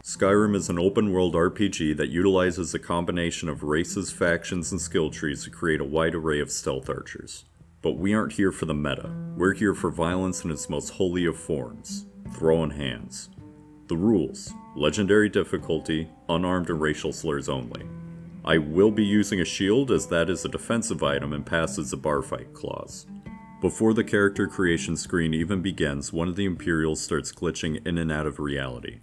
Skyrim is an open-world RPG that utilizes a combination of races, factions, and skill trees to create a wide array of stealth archers. But we aren't here for the meta. We're here for violence in its most holy of forms, throwing hands. The rules: legendary difficulty, unarmed and racial slurs only. I will be using a shield as that is a defensive item and passes a bar fight clause. Before the character creation screen even begins, one of the Imperials starts glitching in and out of reality.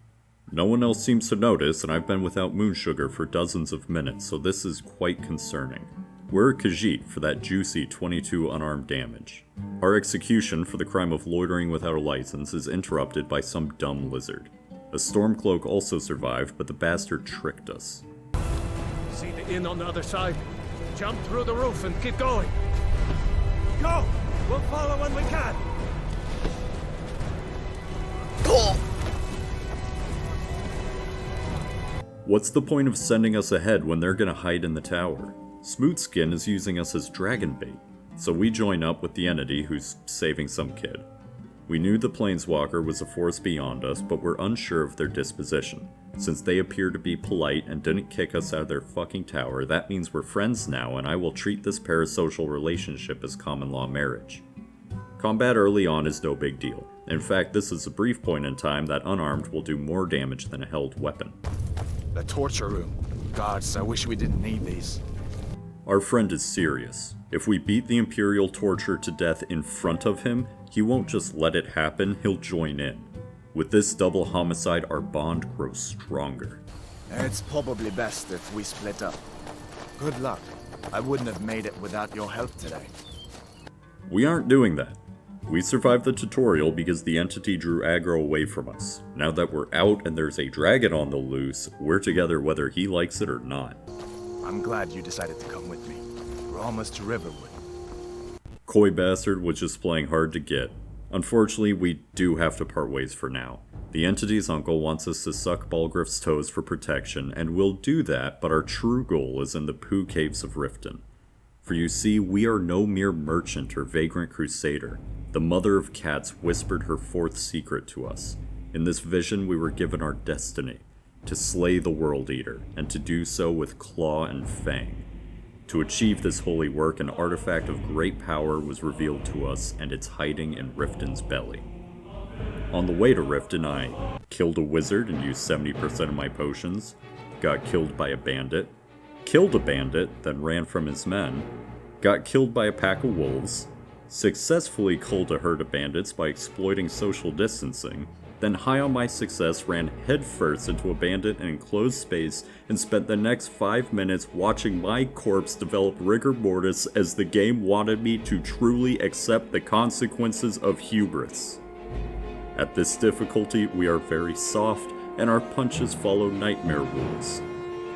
No one else seems to notice, and I've been without moon sugar for dozens of minutes, so this is quite concerning. We're a Khajiit for that juicy 22 unarmed damage. Our execution for the crime of loitering without a license is interrupted by some dumb lizard. A Stormcloak also survived, but the bastard tricked us. See the inn on the other side? Jump through the roof and keep going. Go! We'll follow when we can. What's the point of sending us ahead when they're gonna hide in the tower? Smoothskin is using us as dragon bait, so we join up with the entity who's saving some kid. We knew the Planeswalker was a force beyond us, but we're unsure of their disposition. Since they appear to be polite and didn't kick us out of their fucking tower, that means we're friends now, and I will treat this parasocial relationship as common law marriage. Combat early on is no big deal. In fact, this is a brief point in time that unarmed will do more damage than a held weapon. The torture room. Gods, I wish we didn't need these. Our friend is serious. If we beat the Imperial torture to death in front of him, he won't just let it happen, he'll join in. With this double homicide, our bond grows stronger. It's probably best if we split up. Good luck. I wouldn't have made it without your help today. We aren't doing that. We survived the tutorial because the entity drew aggro away from us. Now that we're out and there's a dragon on the loose, we're together whether he likes it or not. I'm glad you decided to come with me. We're almost to Riverwood. Coy bastard was just playing hard to get. Unfortunately, we do have to part ways for now. The entity's uncle wants us to suck Balgriff's toes for protection, and we'll do that, but our true goal is in the Pooh Caves of Riften. For you see, we are no mere merchant or vagrant crusader. The Mother of Cats whispered her fourth secret to us. In this vision, we were given our destiny, to slay the World Eater, and to do so with claw and fang. To achieve this holy work, an artifact of great power was revealed to us, and it's hiding in Riften's belly. On the way to Riften, I killed a wizard and used 70% of my potions, got killed by a bandit, killed a bandit, then ran from his men, got killed by a pack of wolves, successfully culled a herd of bandits by exploiting social distancing, then high on my success ran headfirst into a bandit in enclosed space and spent the next 5 minutes watching my corpse develop rigor mortis as the game wanted me to truly accept the consequences of hubris. At this difficulty, we are very soft, and our punches follow nightmare rules.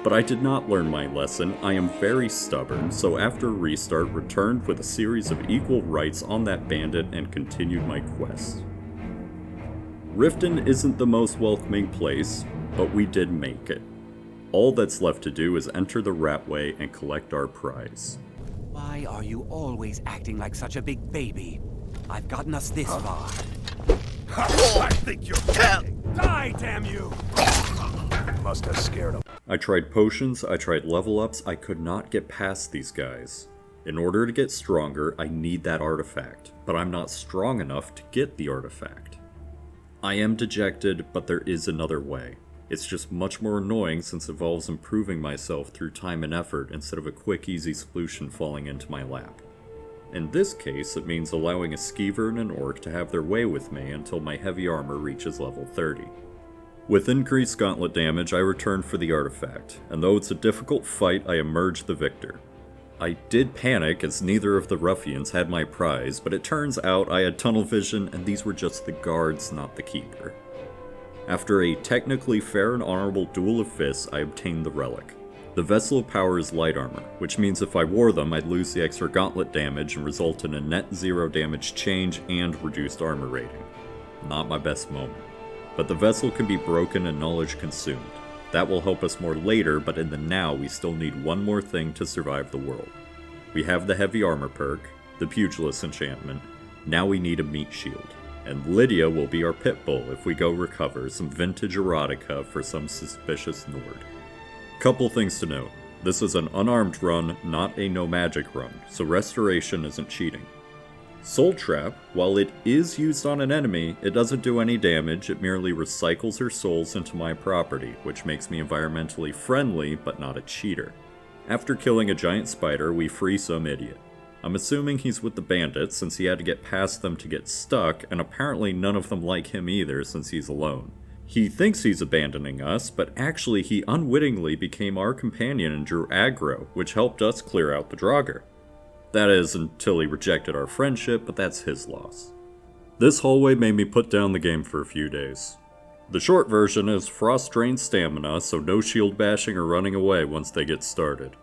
But I did not learn my lesson. I am very stubborn, so after a restart, returned with a series of equal rights on that bandit and continued my quest. Riften isn't the most welcoming place, but we did make it. All that's left to do is enter the Ratway and collect our prize. Why are you always acting like such a big baby? I've gotten us this far. I think you're kidding. Die, damn you! Must have scared him. I tried potions, I tried level ups, I could not get past these guys. In order to get stronger, I need that artifact, but I'm not strong enough to get the artifact. I am dejected, but there is another way. It's just much more annoying since it involves improving myself through time and effort instead of a quick easy solution falling into my lap. In this case, it means allowing a skeever and an orc to have their way with me until my heavy armor reaches level 30. With increased gauntlet damage, I returned for the artifact, and though it's a difficult fight, I emerged the victor. I did panic as neither of the ruffians had my prize, but it turns out I had tunnel vision and these were just the guards, not the keeper. After a technically fair and honorable duel of fists, I obtained the relic. The Vessel of Power is light armor, which means if I wore them, I'd lose the extra gauntlet damage and result in a net 0 damage change and reduced armor rating. Not my best moment. But the vessel can be broken and knowledge consumed. That will help us more later, but in the now we still need one more thing to survive the world. We have the heavy armor perk, the pugilist enchantment, now we need a meat shield. and Lydia will be our pit bull if we go recover some vintage erotica for some suspicious Nord. Couple things to note. This is an unarmed run, not a no magic run, so restoration isn't cheating. Soul Trap, while it is used on an enemy, it doesn't do any damage, it merely recycles her souls into my property, which makes me environmentally friendly, but not a cheater. After killing a giant spider, we free some idiot. I'm assuming he's with the bandits since he had to get past them to get stuck, and apparently none of them like him either since he's alone. He thinks he's abandoning us, but actually he unwittingly became our companion and drew aggro, which helped us clear out the Draugr. That is, until he rejected our friendship, but that's his loss. This hallway made me put down the game for a few days. The short version is frost drained stamina, so no shield bashing or running away once they get started.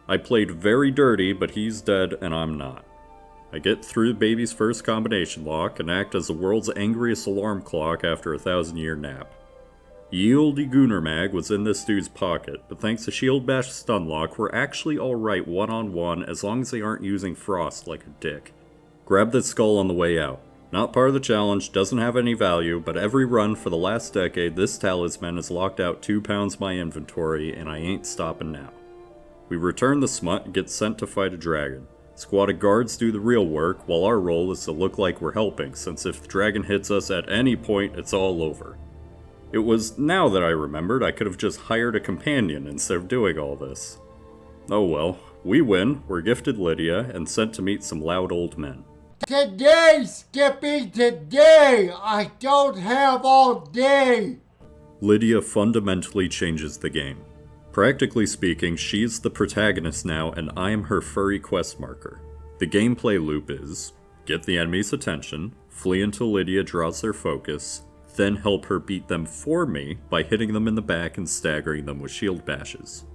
I played very dirty, but he's dead and I'm not. I get through the baby's first combination lock and act as the world's angriest alarm clock after a 1,000-year nap. Yieldy Gunner Mag was in this dude's pocket, but thanks to Shield Bash Stunlock, we're actually alright one-on-one as long as they aren't using Frost like a dick. Grab that skull on the way out. Not part of the challenge, doesn't have any value, but every run for the last decade this talisman has locked out 2 pounds my inventory, and I ain't stopping now. We return the smut and get sent to fight a dragon. Squad of guards do the real work, while our role is to look like we're helping, since if the dragon hits us at any point, it's all over. It was now that I remembered I could have just hired a companion instead of doing all this. Oh well, we win, we're gifted Lydia, and sent to meet some loud old men. Today, Skippy, today! I don't have all day! Lydia fundamentally changes the game. Practically speaking, she's the protagonist now and I am her furry quest marker. The gameplay loop is, get the enemy's attention, flee until Lydia draws their focus, then help her beat them for me by hitting them in the back and staggering them with shield bashes.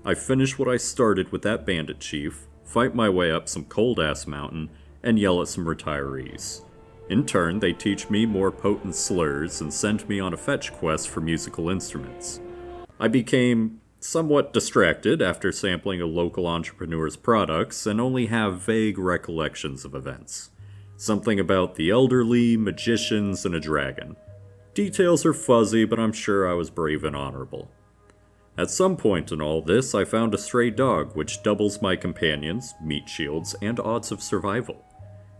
I finish what I started with that bandit chief, fight my way up some cold-ass mountain, and yell at some retirees. In turn, they teach me more potent slurs and send me on a fetch quest for musical instruments. I became somewhat distracted after sampling a local entrepreneur's products and only have vague recollections of events. Something about the elderly, magicians, and a dragon. Details are fuzzy, but I'm sure I was brave and honorable. At some point in all this, I found a stray dog, which doubles my companions, meat shields, and odds of survival.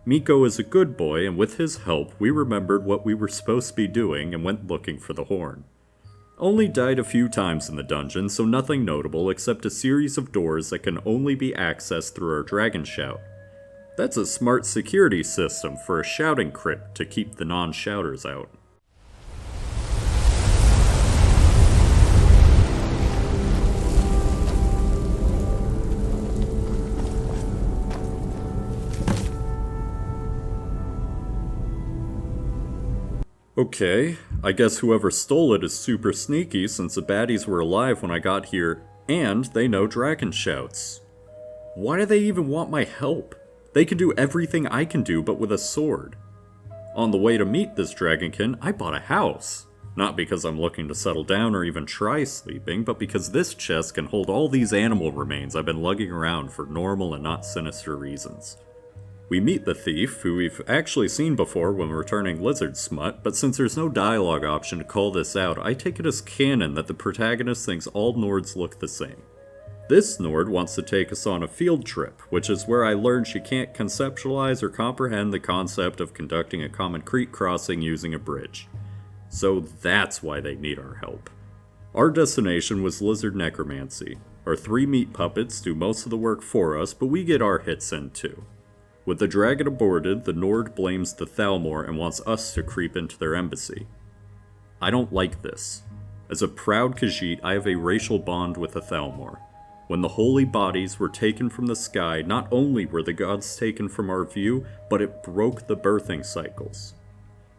Miko is a good boy, and with his help, we remembered what we were supposed to be doing and went looking for the horn. Only died a few times in the dungeon, so nothing notable except a series of doors that can only be accessed through our dragon shout. That's a smart security system for a shouting crypt to keep the non-shouters out. Okay, I guess whoever stole it is super sneaky since the baddies were alive when I got here, and they know dragon shouts. Why do they even want my help? They can do everything I can do but with a sword. On the way to meet this dragonkin, I bought a house. Not because I'm looking to settle down or even try sleeping, but because this chest can hold all these animal remains I've been lugging around for normal and not sinister reasons. We meet the thief, who we've actually seen before when returning Lizard Smut, but since there's no dialogue option to call this out, I take it as canon that the protagonist thinks all Nords look the same. This Nord wants to take us on a field trip, which is where I learned she can't conceptualize or comprehend the concept of conducting a common creek crossing using a bridge. So that's why they need our help. Our destination was Lizard Necromancy. Our 3 meat puppets do most of the work for us, but we get our hits in too. With the dragon aborted, the Nord blames the Thalmor and wants us to creep into their embassy. I don't like this. As a proud Khajiit, I have a racial bond with the Thalmor. When the holy bodies were taken from the sky, not only were the gods taken from our view, but it broke the birthing cycles.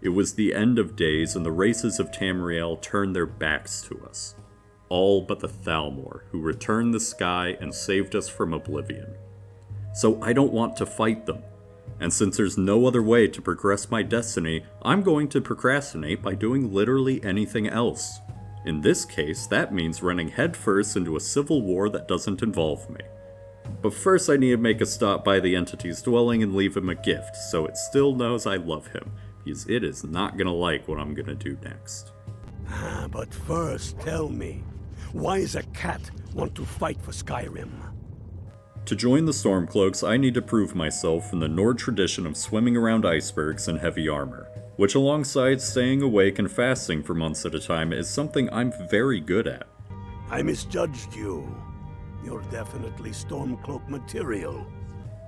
It was the end of days and the races of Tamriel turned their backs to us. All but the Thalmor, who returned the sky and saved us from oblivion. So I don't want to fight them. And since there's no other way to progress my destiny, I'm going to procrastinate by doing literally anything else. In this case, that means running headfirst into a civil war that doesn't involve me. But first I need to make a stop by the entity's dwelling and leave him a gift, so it still knows I love him. It is not gonna like what I'm gonna do next. But first, tell me, why does a cat want to fight for Skyrim? To join the Stormcloaks, I need to prove myself in the Nord tradition of swimming around icebergs in heavy armor, which alongside staying awake and fasting for months at a time is something I'm very good at. I misjudged you. You're definitely Stormcloak material.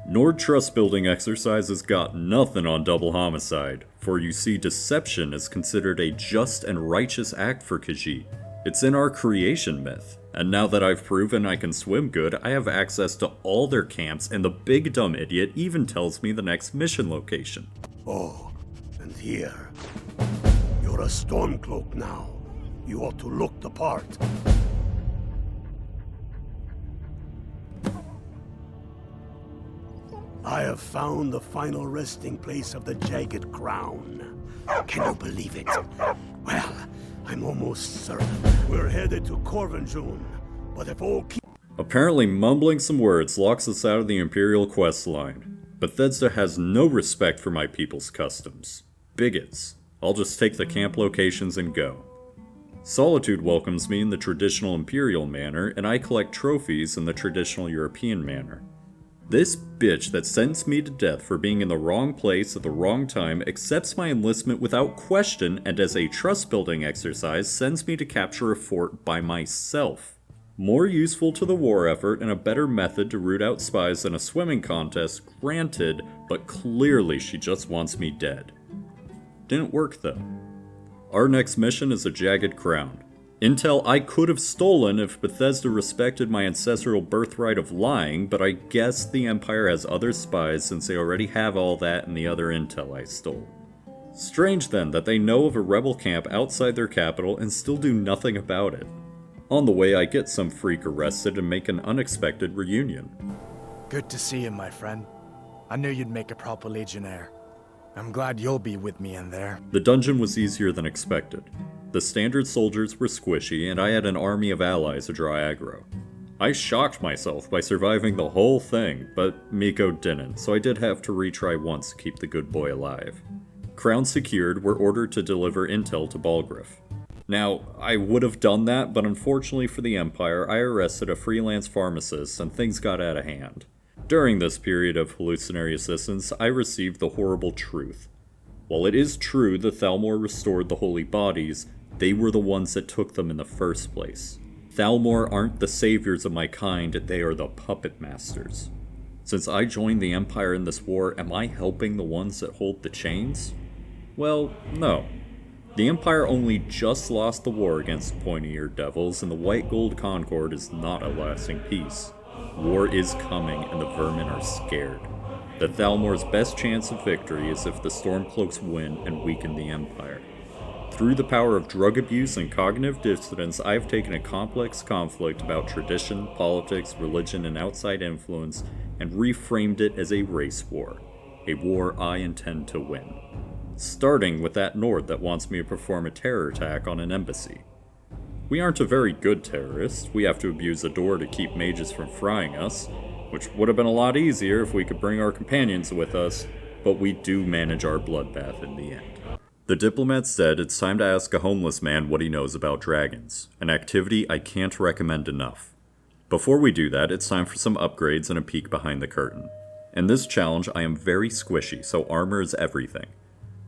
Nord trust building exercises got nothing on double homicide, for you see deception is considered a just and righteous act for Khajiit. It's in our creation myth, and now that I've proven I can swim good, I have access to all their camps, and the big dumb idiot even tells me the next mission location. Oh, and here. You're a Stormcloak now. You ought to look the part. I have found the final resting place of the Jagged Crown. Can you believe it? Well, I'm almost certain. We're headed to Corvinjune, but if all keep... Apparently mumbling some words locks us out of the Imperial quest line. Bethesda has no respect for my people's customs. Bigots. I'll just take the camp locations and go. Solitude welcomes me in the traditional Imperial manner, and I collect trophies in the traditional European manner. This bitch that sentenced me to death for being in the wrong place at the wrong time accepts my enlistment without question, and as a trust-building exercise sends me to capture a fort by myself. More useful to the war effort and a better method to root out spies than a swimming contest, granted, but clearly she just wants me dead. Didn't work though. Our next mission is a Jagged Crown. Intel I could have stolen if Bethesda respected my ancestral birthright of lying, but I guess the Empire has other spies since they already have all that in the other intel I stole. Strange then that they know of a rebel camp outside their capital and still do nothing about it. On the way I get some freak arrested and make an unexpected reunion. Good to see you, my friend. I knew you'd make a proper legionnaire. I'm glad you'll be with me in there. The dungeon was easier than expected. The standard soldiers were squishy, and I had an army of allies to draw aggro. I shocked myself by surviving the whole thing, but Miko didn't, so I did have to retry once to keep the good boy alive. Crown secured, we're ordered to deliver intel to Balgriff. Now, I would have done that, but unfortunately for the Empire, I arrested a freelance pharmacist and things got out of hand. During this period of hallucinatory assistance, I received the horrible truth. While it is true that Thalmor restored the holy bodies, they were the ones that took them in the first place. Thalmor aren't the saviors of my kind, they are the puppet masters. Since I joined the Empire in this war, am I helping the ones that hold the chains? Well, no. The Empire only just lost the war against the pointy-eared devils, and the White Gold Concord is not a lasting peace. War is coming, and the vermin are scared. The Thalmor's best chance of victory is if the Stormcloaks win and weaken the Empire. Through the power of drug abuse and cognitive dissonance, I have taken a complex conflict about tradition, politics, religion, and outside influence, and reframed it as a race war. A war I intend to win. Starting with that Nord that wants me to perform a terror attack on an embassy. We aren't a very good terrorist. We have to abuse a door to keep mages from frying us, which would have been a lot easier if we could bring our companions with us, but we do manage our bloodbath in the end. The diplomat said it's time to ask a homeless man what he knows about dragons, an activity I can't recommend enough. Before we do that, it's time for some upgrades and a peek behind the curtain. In this challenge, I am very squishy, so armor is everything.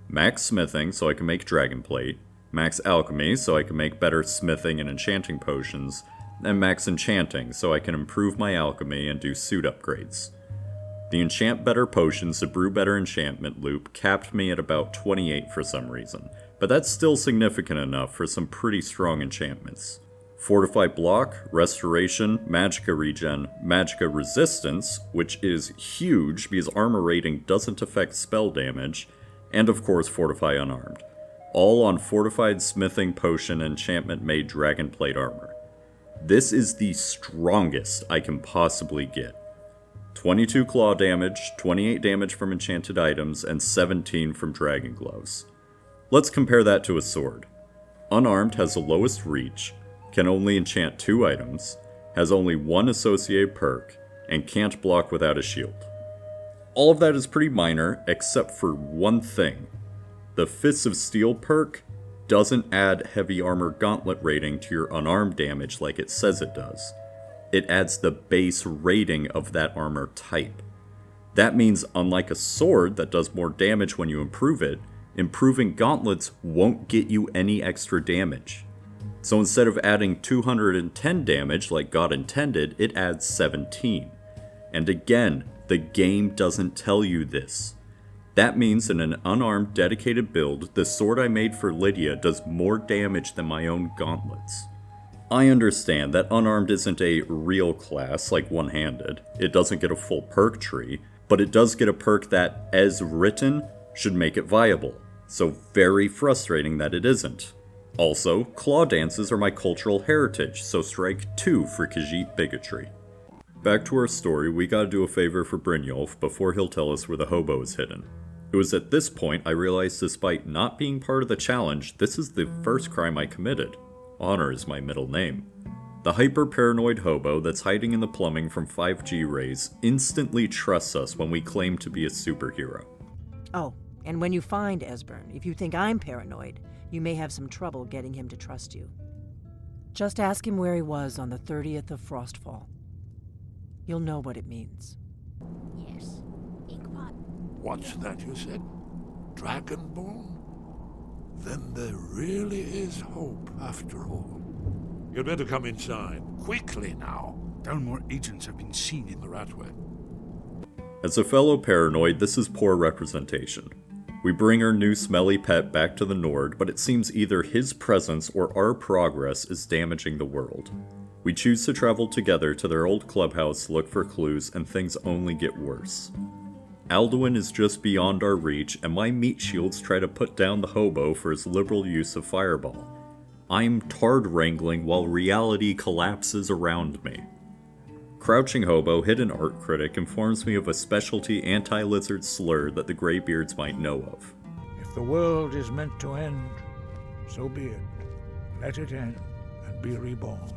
Max smithing, so I can make dragon plate, max alchemy, so I can make better smithing and enchanting potions, and max enchanting, so I can improve my alchemy and do suit upgrades. The enchant better potions to brew better enchantment loop capped me at about 28 for some reason, but that's still significant enough for some pretty strong enchantments. Fortify block, restoration, magicka regen, magicka resistance, which is huge because armor rating doesn't affect spell damage, and of course fortify unarmed. All on fortified smithing potion enchantment made dragon plate armor. This is the strongest I can possibly get. 22 claw damage, 28 damage from enchanted items, and 17 from dragon gloves. Let's compare that to a sword. Unarmed has the lowest reach, can only enchant 2 items, has only 1 associated perk, and can't block without a shield. All of that is pretty minor, except for one thing. The Fists of Steel perk doesn't add heavy armor gauntlet rating to your unarmed damage like it says it does. It adds the base rating of that armor type. That means unlike a sword that does more damage when you improve it, improving gauntlets won't get you any extra damage. So instead of adding 210 damage like God intended, it adds 17. And again, the game doesn't tell you this. That means in an unarmed dedicated build, the sword I made for Lydia does more damage than my own gauntlets. I understand that unarmed isn't a real class like one-handed, it doesn't get a full perk tree, but it does get a perk that, as written, should make it viable. So very frustrating that it isn't. Also, claw dances are my cultural heritage, so strike 2 for Khajiit bigotry. Back to our story, we gotta do a favor for Brynjolf before he'll tell us where the hobo is hidden. It was at this point I realized despite not being part of the challenge, this is the first crime I committed. Honor is my middle name. The hyper-paranoid hobo that's hiding in the plumbing from 5G rays instantly trusts us when we claim to be a superhero. Oh, and when you find Esbern, if you think I'm paranoid, you may have some trouble getting him to trust you. Just ask him where he was on the 30th of Frostfall. You'll know what it means. Yes. What's that you said? Dragonborn? Then there really is hope after all. You'd better come inside. Quickly now. Dalmor agents have been seen in The Ratway. As a fellow paranoid, this is poor representation. We bring our new smelly pet back to the Nord, but it seems either his presence or our progress is damaging the world. We choose to travel together to their old clubhouse to look for clues, and things only get worse. Alduin is just beyond our reach, and my meat shields try to put down the hobo for his liberal use of fireball. I'm tard wrangling while reality collapses around me. Crouching Hobo, hidden art critic, informs me of a specialty anti-lizard slur that the Greybeards might know of. If the world is meant to end, so be it. Let it end and be reborn.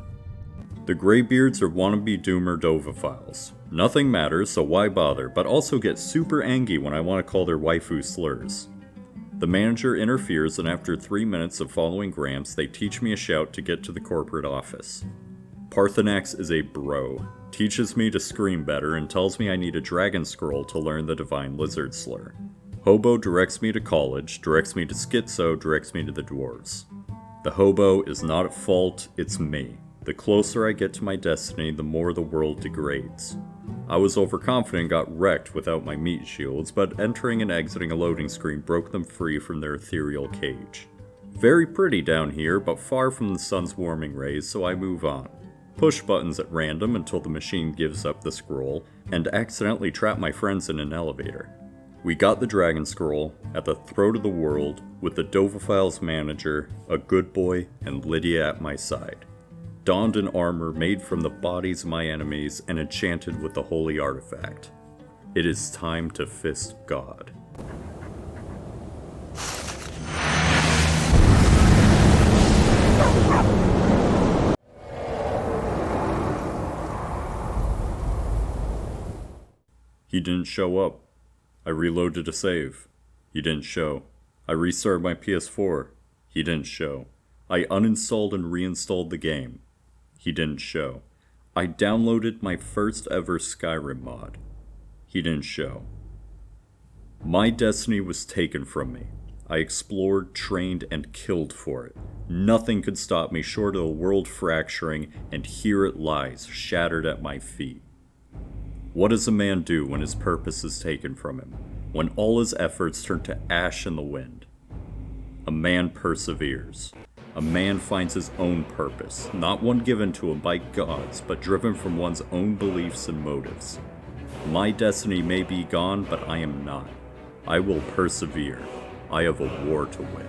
The Greybeards are wannabe Doomer Dovaphiles. Nothing matters, so why bother, but also get super angry when I want to call their waifu slurs. The manager interferes, and after 3 minutes of following Gramps, they teach me a shout to get to the corporate office. Parthenax is a bro, teaches me to scream better, and tells me I need a dragon scroll to learn the divine lizard slur. Hobo directs me to college, directs me to Schizo, directs me to the dwarves. The hobo is not at fault, it's me. The closer I get to my destiny, the more the world degrades. I was overconfident and got wrecked without my meat shields, but entering and exiting a loading screen broke them free from their ethereal cage. Very pretty down here, but far from the sun's warming rays, so I move on. Push buttons at random until the machine gives up the scroll, and accidentally trap my friends in an elevator. We got the dragon scroll, at the throat of the world, with the Dovaphile's manager, a good boy, and Lydia at my side. Donned in armor made from the bodies of my enemies and enchanted with the holy artifact. It is time to fist God. He didn't show up. I reloaded to save. He didn't show. I restarted my PS4. He didn't show. I uninstalled and reinstalled the game. He didn't show. I downloaded my first ever Skyrim mod. He didn't show. My destiny was taken from me. I explored, trained, and killed for it. Nothing could stop me short of the world fracturing, and here it lies, shattered at my feet. What does a man do when his purpose is taken from him? When all his efforts turn to ash in the wind? A man perseveres. A man finds his own purpose, not one given to him by gods, but driven from one's own beliefs and motives. My destiny may be gone, but I am not. I will persevere. I have a war to win.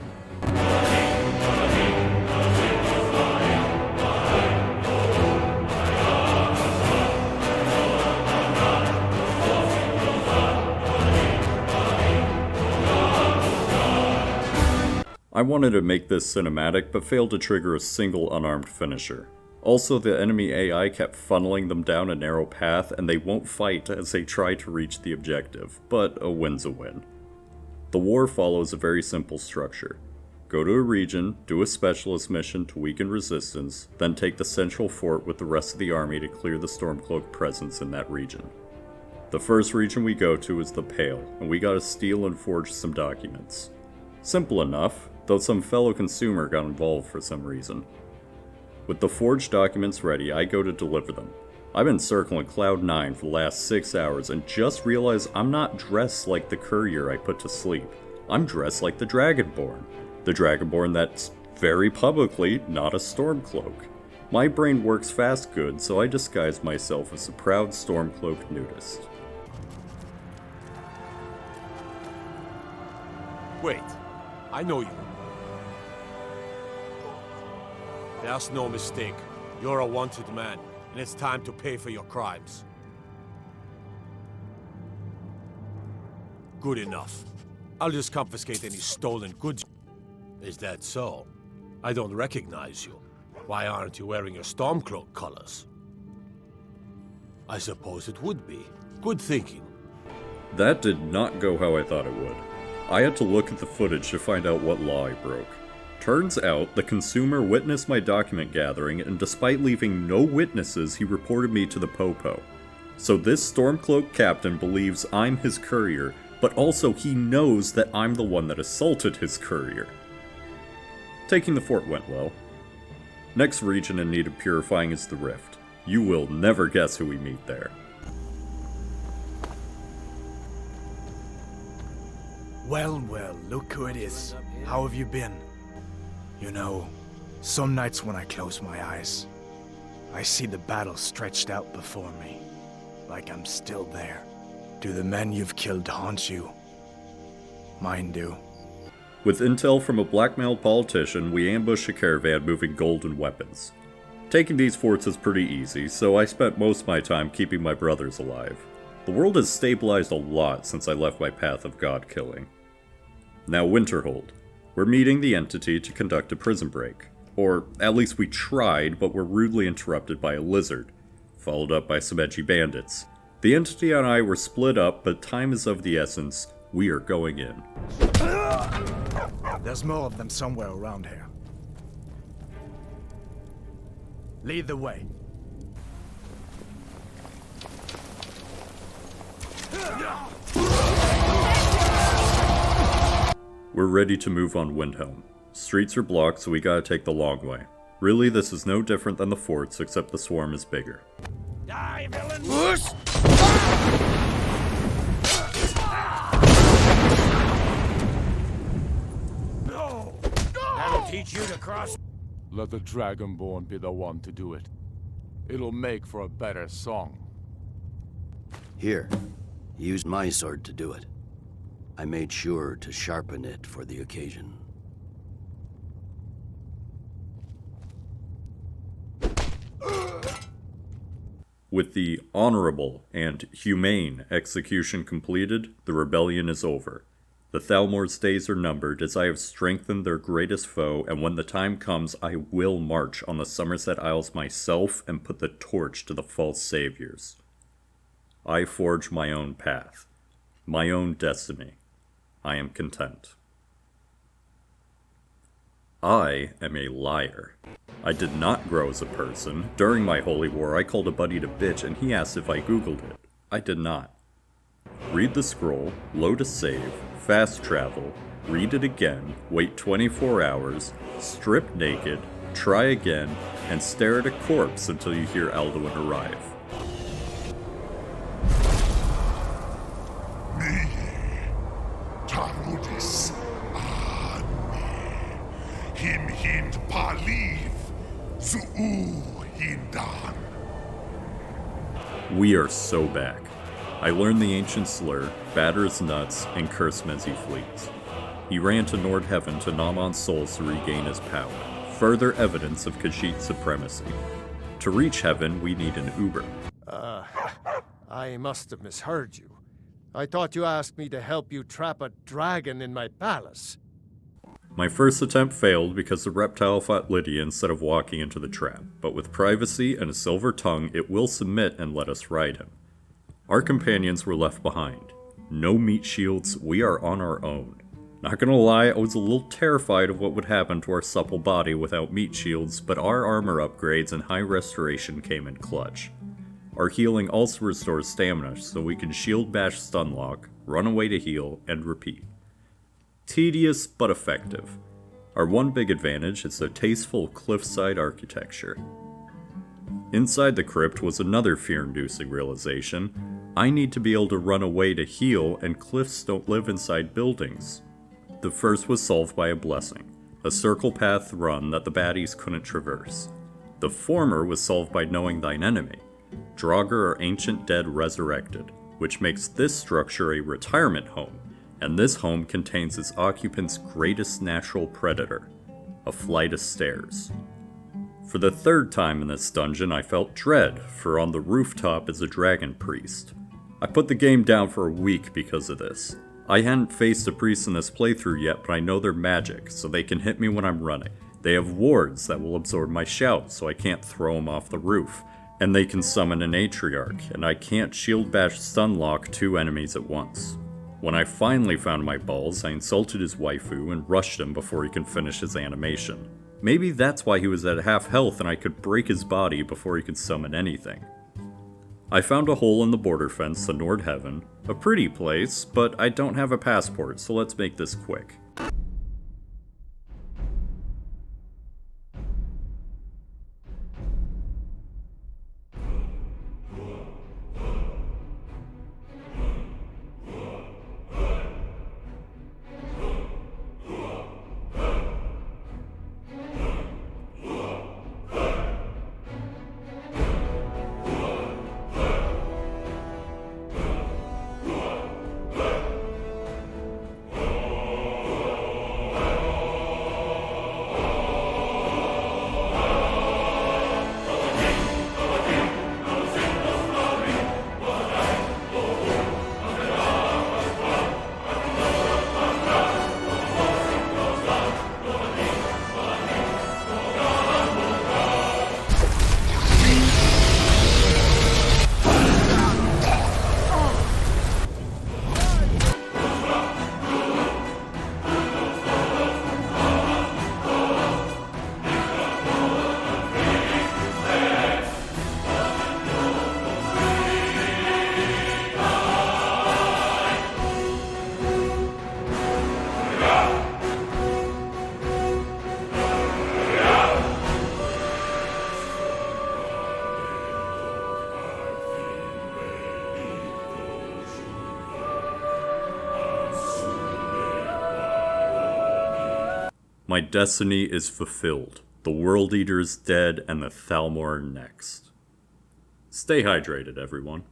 I wanted to make this cinematic, but failed to trigger a single unarmed finisher. Also, the enemy AI kept funneling them down a narrow path, and they won't fight as they try to reach the objective, but a win's a win. The war follows a very simple structure. Go to a region, do a specialist mission to weaken resistance, then take the central fort with the rest of the army to clear the Stormcloak presence in that region. The first region we go to is the Pale, and we gotta steal and forge some documents. Simple enough, though some fellow consumer got involved for some reason. With the forged documents ready, I go to deliver them. I've been circling Cloud 9 for the last 6 hours and just realized I'm not dressed like the courier I put to sleep. I'm dressed like the Dragonborn. The Dragonborn that's very publicly not a Stormcloak. My brain works fast good, so I disguise myself as a proud Stormcloak nudist. Wait, I know you. There's no mistake. You're a wanted man, and it's time to pay for your crimes. Good enough. I'll just confiscate any stolen goods. Is that so? I don't recognize you. Why aren't you wearing your Stormcloak colors? I suppose it would be. Good thinking. That did not go how I thought it would. I had to look at the footage to find out what law I broke. Turns out, the consumer witnessed my document gathering, and despite leaving no witnesses, he reported me to the Popo. So this Stormcloak captain believes I'm his courier, but also he knows that I'm the one that assaulted his courier. Taking the fort went well. Next region in need of purifying is the Rift. You will never guess who we meet there. Well, look who it is. How have you been? You know, some nights when I close my eyes, I see the battle stretched out before me, like I'm still there. Do the men you've killed haunt you? Mine do. With intel from a blackmailed politician, we ambush a caravan moving gold and weapons. Taking these forts is pretty easy, so I spent most of my time keeping my brothers alive. The world has stabilized a lot since I left my path of god killing. Now Winterhold. We're meeting the entity to conduct a prison break. Or at least we tried, but were rudely interrupted by a lizard, followed up by some edgy bandits. The entity and I were split up, but time is of the essence. We are going in. There's more of them somewhere around here. Lead the way. We're ready to move on Windhelm. Streets are blocked, so we gotta take the long way. Really, this is no different than the forts, except the swarm is bigger. Die, villain! No! That'll teach you to cross. Let the Dragonborn be the one to do it. It'll make for a better song. Here, use my sword to do it. I made sure to sharpen it for the occasion. With the honorable and humane execution completed, the rebellion is over. The Thalmor's days are numbered as I have strengthened their greatest foe, and when the time comes, I will march on the Somerset Isles myself and put the torch to the false saviors. I forge my own path, my own destiny. I am content. I am a liar. I did not grow as a person. During my holy war, I called a buddy to bitch and he asked if I googled it. I did not. Read the scroll, load a save, fast travel, read it again, wait 24 hours, strip naked, try again, and stare at a corpse until you hear Alduin arrive. Tarudis Ane Him Hind Paliv Zuu Hindan. We are so back. I learned the ancient slur, batter his nuts, and curse him as he flees. He ran to Nordheaven to Namon's souls to regain his power, further evidence of Khajiit supremacy. To reach heaven, we need an Uber. I must have misheard you. I thought you asked me to help you trap a dragon in my palace. My first attempt failed because the reptile fought Lydia instead of walking into the trap, but with privacy and a silver tongue, it will submit and let us ride him. Our companions were left behind. No meat shields, we are on our own. Not gonna lie, I was a little terrified of what would happen to our supple body without meat shields, but our armor upgrades and high restoration came in clutch. Our healing also restores stamina, so we can shield bash stunlock, run away to heal, and repeat. Tedious, but effective. Our one big advantage is the tasteful cliffside architecture. Inside the crypt was another fear-inducing realization. I need to be able to run away to heal, and cliffs don't live inside buildings. The first was solved by a blessing, a circle path run that the baddies couldn't traverse. The former was solved by knowing thine enemy. Draugr are ancient dead resurrected, which makes this structure a retirement home, and this home contains its occupant's greatest natural predator, a flight of stairs. For the third time in this dungeon I felt dread, for on the rooftop is a dragon priest. I put the game down for a week because of this. I hadn't faced a priest in this playthrough yet, but I know they're magic, so they can hit me when I'm running. They have wards that will absorb my shout, so I can't throw them off the roof. And they can summon an Atriarch, and I can't shield bash stunlock 2 enemies at once. When I finally found my balls, I insulted his waifu and rushed him before he could finish his animation. Maybe that's why he was at half health and I could break his body before he could summon anything. I found a hole in the border fence to Nordheaven, a pretty place, but I don't have a passport, so let's make this quick. My destiny is fulfilled. The World Eater is dead, and the Thalmor are next. Stay hydrated, everyone.